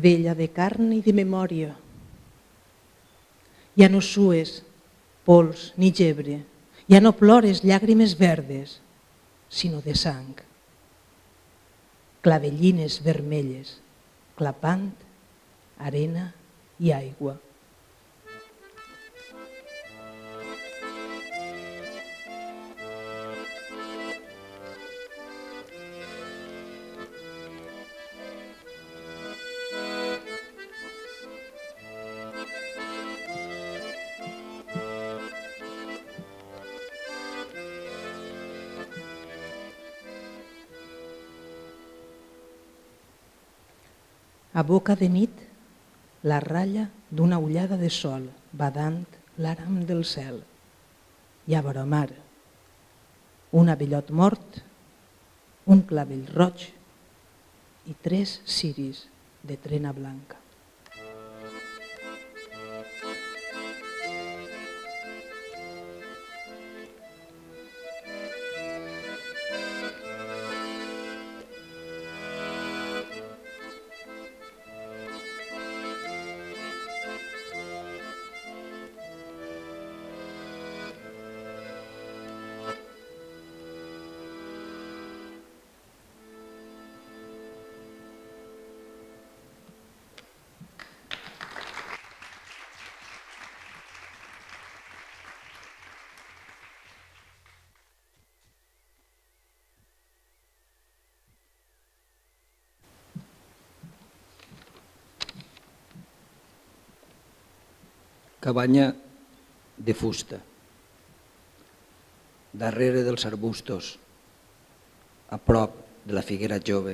vella de carn i de memòria. Ja no sues pols ni gebre, ja no plores llàgrimes verdes, sinó de sang. Clavellines vermelles, clapant, arena i aigua. A boca de nit, la ratlla d'una ullada de sol badant l'aram del cel. I a vora mar, un abellot mort, un clavell roig i 3 ciris de trena blanca. Cabanya de fusta. Darrere dels arbustos, a prop de la figuera jove,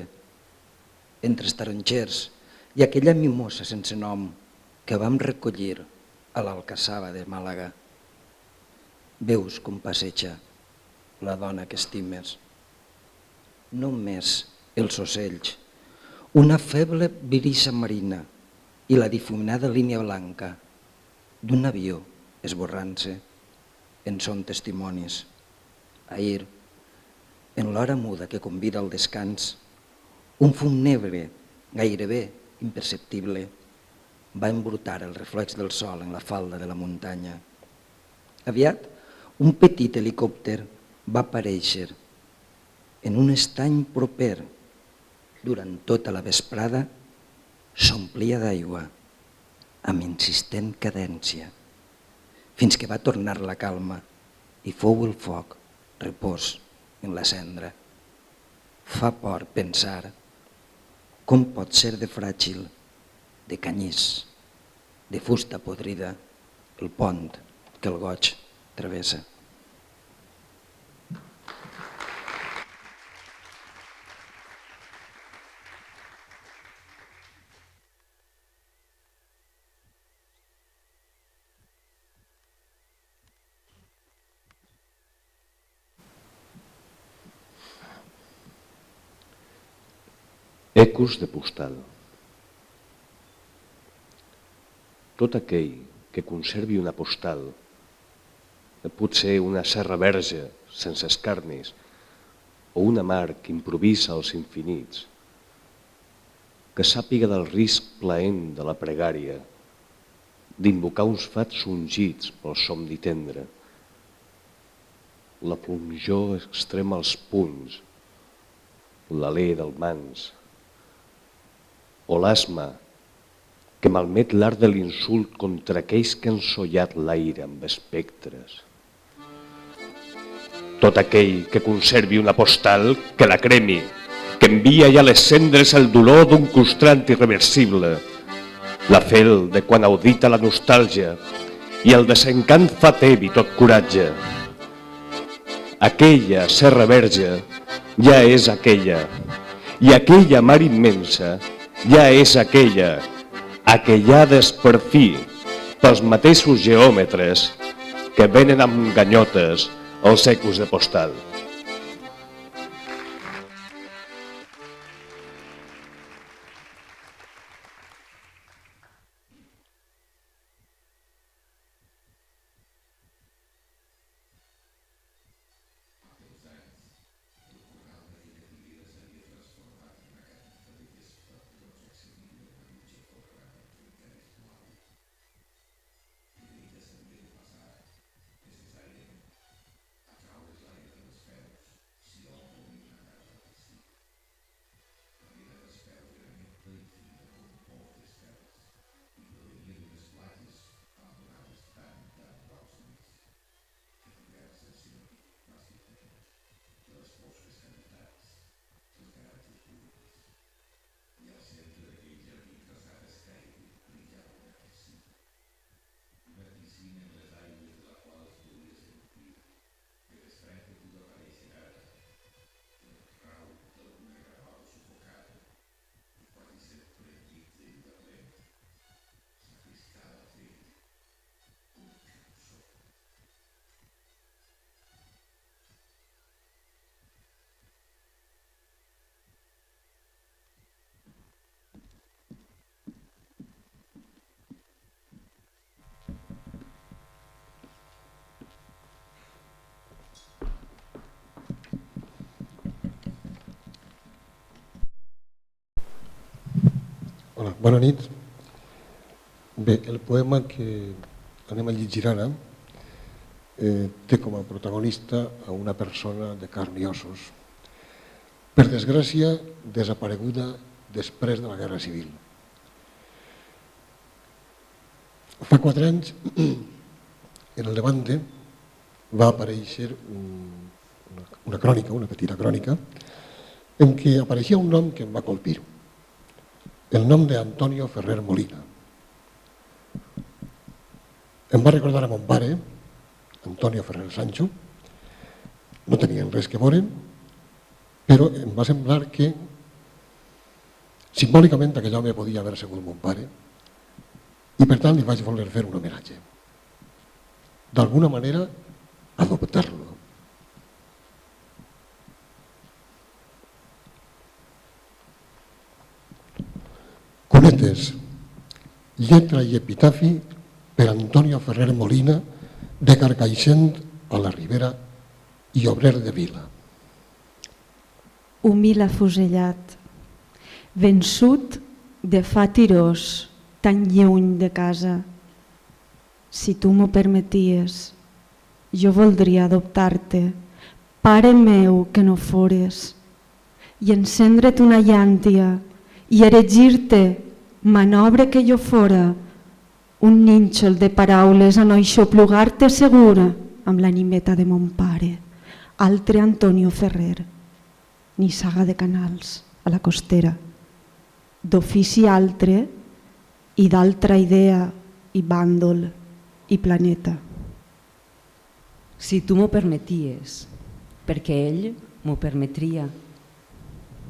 entre els taronxers i aquella mimosa sense nom que vam recollir a l'Alcassaba de Màlaga. Veus com passeja la dona que estimes. Només els ocells, una feble brisa marina i la difuminada línia blanca d'un avió esborrant-se en són testimonis. Ahir, en l'hora muda que convida al descans, un fum negre, gairebé imperceptible, va embrutar el reflex del sol en la falda de la muntanya. Aviat, un petit helicòpter va aparèixer en un estany proper. Durant tota la vesprada s'omplia d'aigua amb insistent cadència, fins que va tornar la calma i fou el foc repòs en la cendra. Fa por pensar com pot ser de fràgil, de canyís, de fusta podrida, el pont que el goig travessa. Ecos de postal. Tot aquell que conservi una postal, potser una serra verge sense escarnis o una mar que improvisa als infinits, que sàpiga del risc plaent de la pregària, d'invocar uns fats ungits pel somni tendre, la plonjor extrema als punys, l'alè del mans, o l'asma que malmet l'art de l'insult contra aquells que han sollat l'aire amb espectres. Tot aquell que conservi una postal, que la cremi, que envia ja a les cendres el dolor d'un frustrant irreversible, la fel de quan audita la nostàlgia i el desencant fa tevi tot coratge. Aquella serra verge ja és aquella, i aquella mar immensa ja és aquella, aquellades per fi pels mateixos geòmetres que venen amb ganyotes els ecos de postal. Bona nit. Bé, el poema que anem a llegir ara té com a protagonista a una persona de carn i ossos, per desgràcia desapareguda després de la Guerra Civil. Fa 4 anys, en el Levante, va aparèixer una crònica, una petita crònica, en què apareixia un nom que em va colpir, el nom d'Antonio Ferrer Molina. Em va recordar a mon pare, Antonio Ferrer Sancho, no tenien res que veure, però em va semblar que simbòlicament aquell home podia haver sigut mon pare i per tant li vaig voler fer un homenatge. D'alguna manera, adoptar-lo. Conetes, lletra i epitafi per Antonio Ferrer Molina, de Carcaixent a la Ribera i obrer de vila. Humil afusellat, vençut de fa tirós, tan lluny de casa. Si tu m'ho permeties, jo voldria adoptar-te, pare meu que no fores, i encendre't una llàntia i erigir-te, manobre que jo fora, un nínxol de paraules a no aixoplugar-te segura amb l'animeta de mon pare, altre Antonio Ferrer, ni saga de canals a la costera, d'ofici altre i d'altra idea i bàndol i planeta. Si tu m'ho permeties, perquè ell m'ho permetria,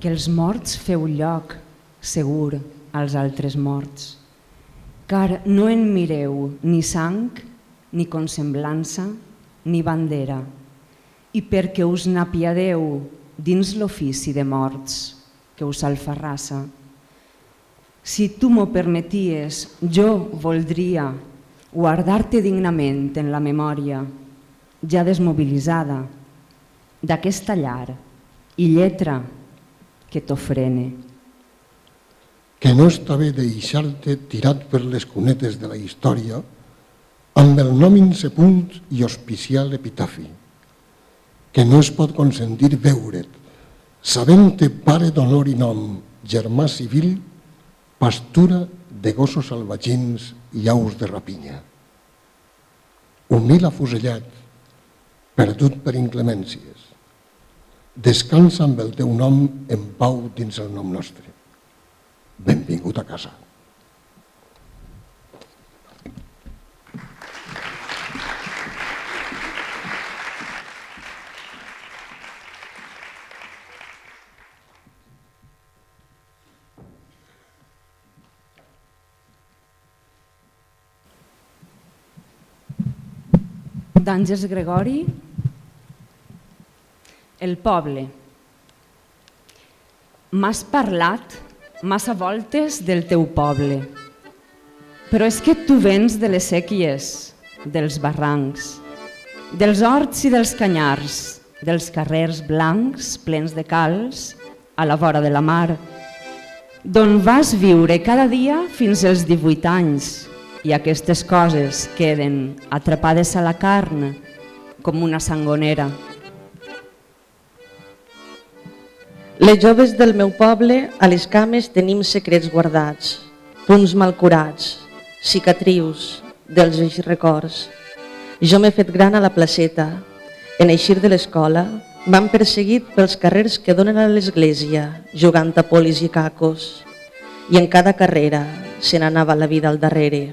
que els morts feu lloc, segur, als altres morts, car no en mireu ni sang, ni consemblança, ni bandera, i perquè us n'apiadeu dins l'ofici de morts que us alfarrassa. Si tu m'ho permeties, jo voldria guardar-te dignament en la memòria, ja desmobilitzada, d'aquesta llar i lletra que t'ofrene. Que no està bé deixar-te tirat per les cunetes de la història amb el nom insepunt i auspicial epitafi, que no es pot consentir veure't, sabent-te pare d'honor i nom, germà civil, pastura de gossos salvatgins i aus de rapinya. Humil afusellat, perdut per inclemències, descansa amb el teu nom en pau dins el nom nostre. Benvingut a casa. D'Àngels Gregori, El poble. M'has parlat massa voltes del teu poble, però és que tu vens de les séquies, dels barrancs, dels horts i dels canyars, dels carrers blancs plens de calç a la vora de la mar, d'on vas viure cada dia fins als 18 anys, i aquestes coses queden atrapades a la carn com una sangonera. Les joves del meu poble, a les cames tenim secrets guardats, punts mal curats, cicatrius dels vells records. Jo m'he fet gran a la placeta. En eixir de l'escola m'han perseguit pels carrers que donen a l'església, jugant a polis i cacos. I en cada carrera se n'anava la vida al darrere.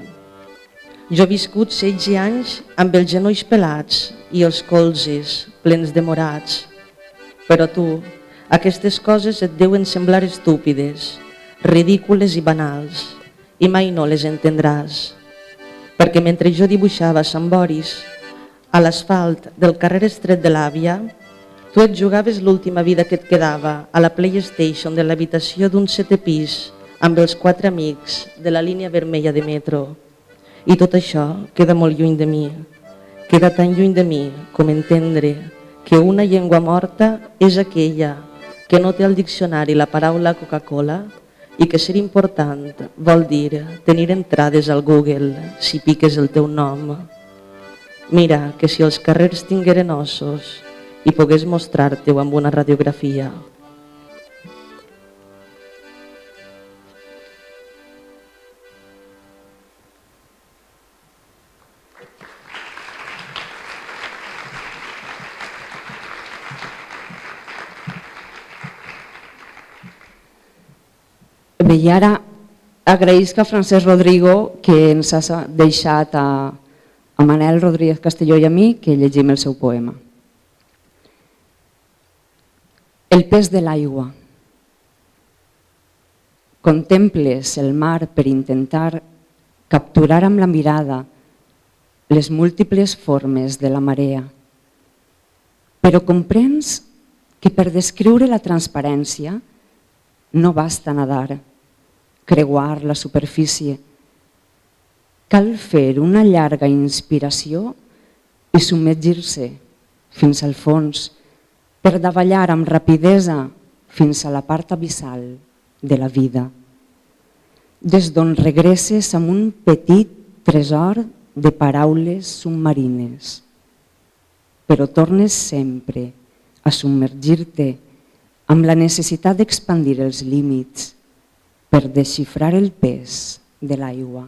Jo he viscut 16 anys amb els genolls pelats i els colzes plens de morats. Però tu, aquestes coses et deuen semblar estúpides, ridícules i banals, i mai no les entendràs. Perquè mentre jo dibuixava Sant Boris a l'asfalt del carrer estret de l'àvia, tu et jugaves l'última vida que et quedava a la PlayStation de l'habitació d'un 7è pis amb els 4 amics de la línia vermella de metro. I tot això queda molt lluny de mi. Queda tan lluny de mi com entendre que una llengua morta és aquella que no té al diccionari la paraula Coca-Cola i que ser important vol dir tenir entrades al Google si piques el teu nom. Mira, que si els carrers tingueren ossos i pogués mostrar-te-ho amb una radiografia. Bé, i ara agraïsc a Francesc Rodrigo que ens ha deixat a Manel Rodríguez Castelló i a mi que llegim el seu poema. El pes de l'aigua. Contemples el mar per intentar capturar amb la mirada les múltiples formes de la marea, però comprens que per descriure la transparència no basta nadar, creuar la superfície. Cal fer una llarga inspiració i submergir-se fins al fons per davallar amb rapidesa fins a la part abissal de la vida, des d'on regresses amb un petit tresor de paraules submarines, però tornes sempre a submergir-te amb la necessitat d'expandir els límits per desxifrar el pes de l'aigua.